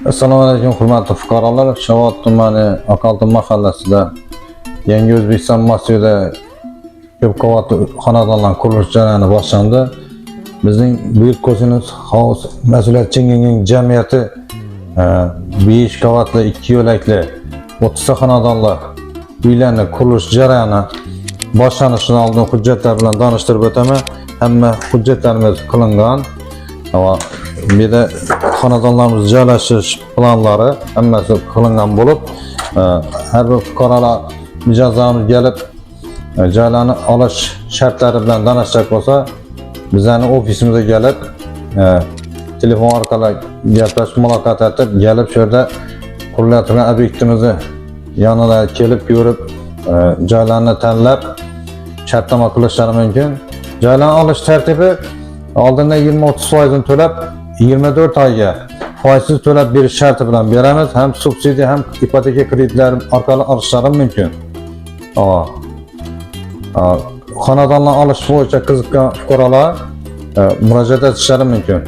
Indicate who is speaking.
Speaker 1: Assalomu alaykum hurmatli fuqarolar. Shovot tumani Oqoltin mahallasida Yangi O'zbekiston masjidida ko'p qavatli xonadonlar qurilish jarayoni boshlandi. Bizning Buyuk Ko'zimiz House mas'uliyatchanlik jamiyati 5 qavatli 2 yo'lakli 30 ta xonadonlar uylarning qurilish jarayoni boshlanishidan oldin hujjatlar bilan tanishtirib o'taman. Hamma hujjatlarimiz qilingan va bu yerda xonadonlarimiz joylashish planlari hammasi qilingan bo'lib, har bir fuqarolar mijozlarimiz kelib joylarni olish shartlari bilan tanishacak bo'lsa, bizning ofisimizga kelib telefon orqali gaplashib muloqot etib, kelib shu yerda qurilayotgan obyektimizni yanına kelib ko'rib, joylarni tanlab shartnoma qilishlari mumkin. Joylarni olish tartibi oldinda 20-30% to'lab 24 oyga foizsiz to'lab berish sharti bilan beramiz. Ham subsidiya ham ipoteka kreditlari orqali olishlari mumkin. Xonadonlar olish bo'yicha qiziqqan fuqarolar murojaat etishlari mumkin.